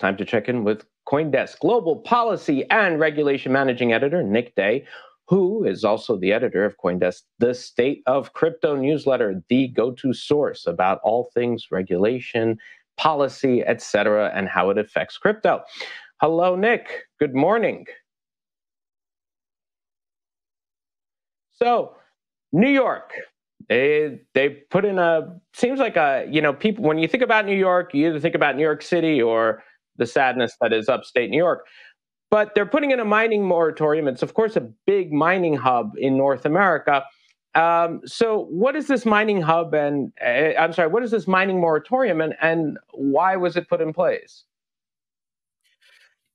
Time to check in with CoinDesk Global Policy and Regulation Managing Editor, Nick Day, who is also the editor of CoinDesk, the State of Crypto newsletter, the go-to source about all things regulation, policy, etc., and how it affects crypto. Hello, Nick. Good morning. So, New York. They put in seems like people, when you think about New York, you either think about New York City or the sadness that is upstate New York. But they're putting in a mining moratorium. It's, of course, a big mining hub in North America. So what is this mining hub what is this mining moratorium and why was it put in place?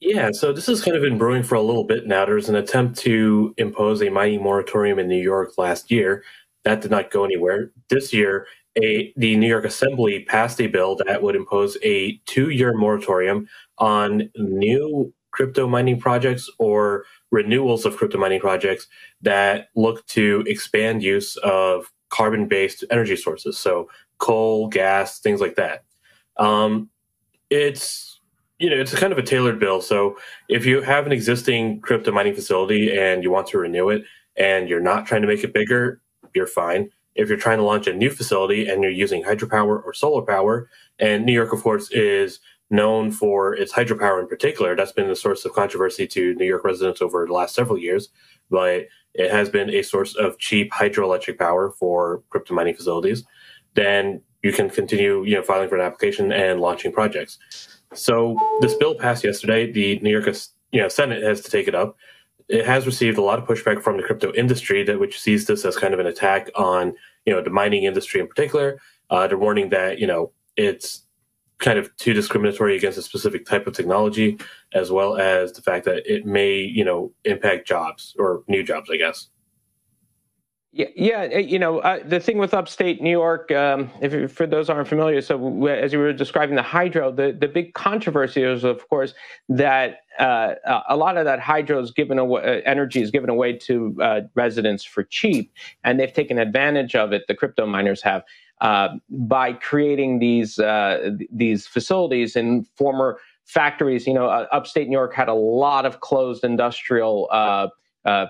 Yeah, so this has kind of been brewing for a little bit now. There was an attempt to impose a mining moratorium in New York last year. That did not go anywhere. This year, the New York Assembly passed a bill that would impose a 2-year moratorium on new crypto mining projects or renewals of crypto mining projects that look to expand use of carbon-based energy sources, so coal, gas, things like that. It's a kind of a tailored bill. So if you have an existing crypto mining facility and you want to renew it and you're not trying to make it bigger, you're fine. If you're trying to launch a new facility and you're using hydropower or solar power, and New York, of course, is known for its hydropower in particular, that's been a source of controversy to New York residents over the last several years, but it has been a source of cheap hydroelectric power for crypto mining facilities, then you can continue, filing for an application and launching projects. So this bill passed yesterday. The New York, Senate has to take it up. It has received a lot of pushback from the crypto industry, which sees this as kind of an attack on, the mining industry in particular. They're warning that, it's kind of too discriminatory against a specific type of technology, as well as the fact that it may, impact jobs or new jobs, I guess. Yeah. The thing with upstate New York, for those aren't familiar, so as you were describing the hydro, the big controversy is, of course, that a lot of that hydro is given away, energy is given away to residents for cheap, and they've taken advantage of it. The crypto miners have by creating these facilities in former factories. Upstate New York had a lot of closed industrial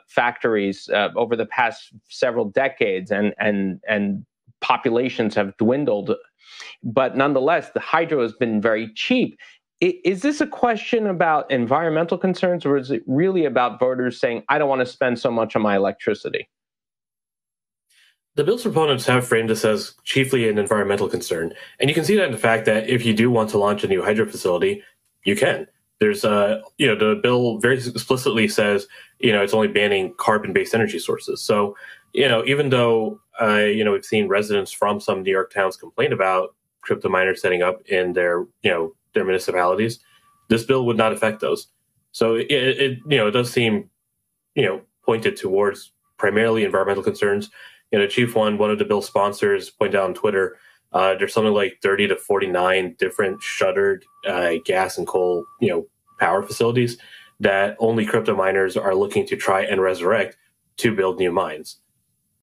factories over the past several decades, and populations have dwindled. But nonetheless, the hydro has been very cheap. Is this a question about environmental concerns, or is it really about voters saying, I don't want to spend so much on my electricity? The bill's proponents have framed this as chiefly an environmental concern. And you can see that in the fact that if you do want to launch a new hydro facility, you can. There's the bill very explicitly says, it's only banning carbon-based energy sources. So, even though, we've seen residents from some New York towns complain about crypto miners setting up in their municipalities, this bill would not affect those. So it does seem, pointed towards primarily environmental concerns. Chief one of the bill sponsors pointed out on Twitter, there's something like 30 to 49 different shuttered gas and coal, power facilities that only crypto miners are looking to try and resurrect to build new mines.